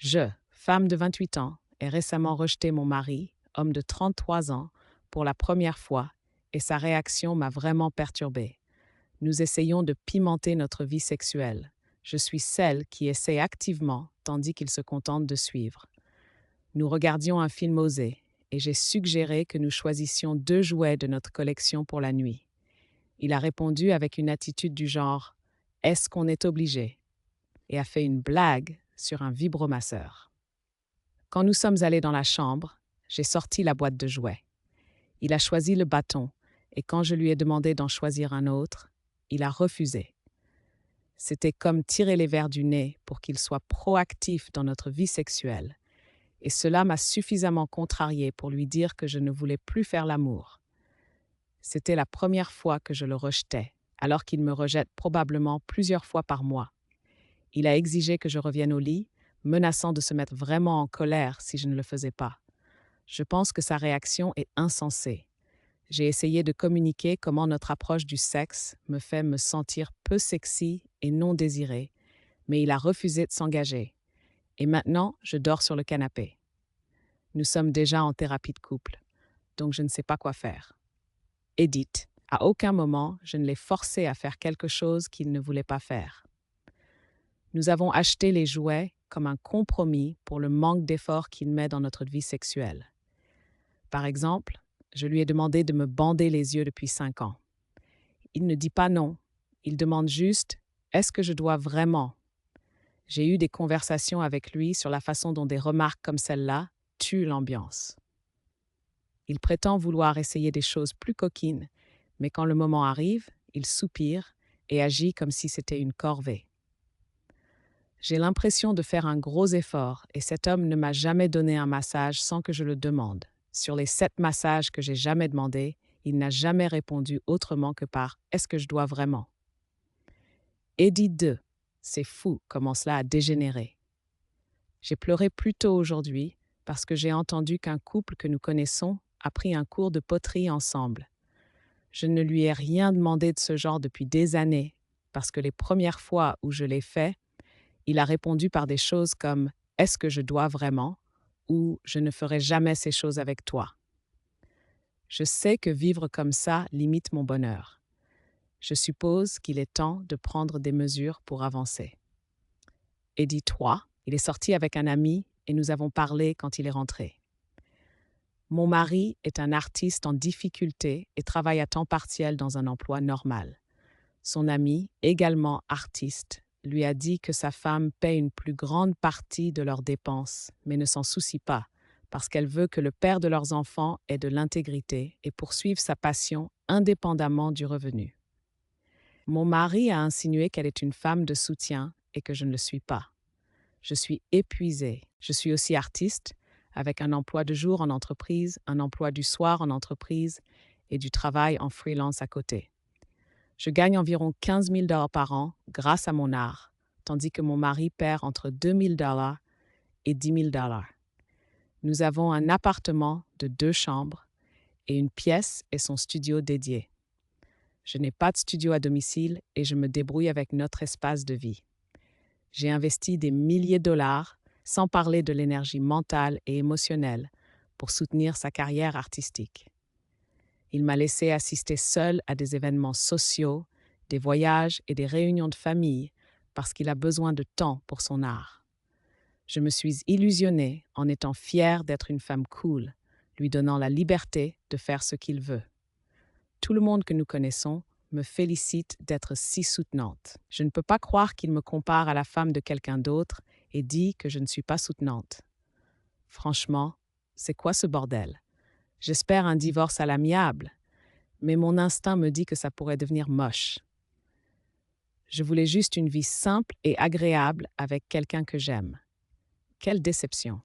Je, femme de 28 ans, ai récemment rejeté mon mari, homme de 33 ans, pour la première fois, et sa réaction m'a vraiment perturbée. Nous essayons de pimenter notre vie sexuelle. Je suis celle qui essaie activement, tandis qu'il se contente de suivre. Nous regardions un film osé, et j'ai suggéré que nous choisissions 2 jouets de notre collection pour la nuit. Il a répondu avec une attitude du genre « Est-ce qu'on est obligé ?» et a fait une blague sur un vibromasseur. Quand nous sommes allés dans la chambre, j'ai sorti la boîte de jouets. Il a choisi le bâton, et quand je lui ai demandé d'en choisir un autre, il a refusé. C'était comme tirer les vers du nez pour qu'il soit proactif dans notre vie sexuelle, et cela m'a suffisamment contrariée pour lui dire que je ne voulais plus faire l'amour. C'était la première fois que je le rejetais, alors qu'il me rejette probablement plusieurs fois par mois. Il a exigé que je revienne au lit, menaçant de se mettre vraiment en colère si je ne le faisais pas. Je pense que sa réaction est insensée. J'ai essayé de communiquer comment notre approche du sexe me fait me sentir peu sexy et non désirée, mais il a refusé de s'engager. Et maintenant, je dors sur le canapé. Nous sommes déjà en thérapie de couple, donc je ne sais pas quoi faire. Edith, à aucun moment, je ne l'ai forcé à faire quelque chose qu'il ne voulait pas faire. Nous avons acheté les jouets comme un compromis pour le manque d'effort qu'il met dans notre vie sexuelle. Par exemple, je lui ai demandé de me bander les yeux depuis 5 ans. Il ne dit pas non, il demande juste « Est-ce que je dois vraiment ?» J'ai eu des conversations avec lui sur la façon dont des remarques comme celle-là tuent l'ambiance. Il prétend vouloir essayer des choses plus coquines, mais quand le moment arrive, il soupire et agit comme si c'était une corvée. J'ai l'impression de faire un gros effort et cet homme ne m'a jamais donné un massage sans que je le demande. Sur les 7 massages que j'ai jamais demandés, il n'a jamais répondu autrement que par « Est-ce que je dois vraiment ?» Eddie 2, c'est fou comment cela a dégénéré. J'ai pleuré plus tôt aujourd'hui parce que j'ai entendu qu'un couple que nous connaissons a pris un cours de poterie ensemble. Je ne lui ai rien demandé de ce genre depuis des années parce que les premières fois où je l'ai fait, il a répondu par des choses comme « Est-ce que je dois vraiment ?» ou « Je ne ferai jamais ces choses avec toi ». Je sais que vivre comme ça limite mon bonheur. Je suppose qu'il est temps de prendre des mesures pour avancer. Eddie 3, il est sorti avec un ami et nous avons parlé quand il est rentré. Mon mari est un artiste en difficulté et travaille à temps partiel dans un emploi normal. Son ami, également artiste, lui a dit que sa femme paie une plus grande partie de leurs dépenses, mais ne s'en soucie pas, parce qu'elle veut que le père de leurs enfants ait de l'intégrité et poursuive sa passion indépendamment du revenu. Mon mari a insinué qu'elle est une femme de soutien et que je ne le suis pas. Je suis épuisée. Je suis aussi artiste, avec un emploi de jour en entreprise, un emploi du soir en entreprise et du travail en freelance à côté. Je gagne environ 15 000 $ par an grâce à mon art, tandis que mon mari perd entre 2 000 $ et 10 000 $. Nous avons un appartement de 2 chambres et une pièce et son studio dédié. Je n'ai pas de studio à domicile et je me débrouille avec notre espace de vie. J'ai investi des milliers de dollars, sans parler de l'énergie mentale et émotionnelle, pour soutenir sa carrière artistique. Il m'a laissé assister seul à des événements sociaux, des voyages et des réunions de famille parce qu'il a besoin de temps pour son art. Je me suis illusionnée en étant fière d'être une femme cool, lui donnant la liberté de faire ce qu'il veut. Tout le monde que nous connaissons me félicite d'être si soutenante. Je ne peux pas croire qu'il me compare à la femme de quelqu'un d'autre et dit que je ne suis pas soutenante. Franchement, c'est quoi ce bordel? J'espère un divorce à l'amiable, mais mon instinct me dit que ça pourrait devenir moche. Je voulais juste une vie simple et agréable avec quelqu'un que j'aime. Quelle déception!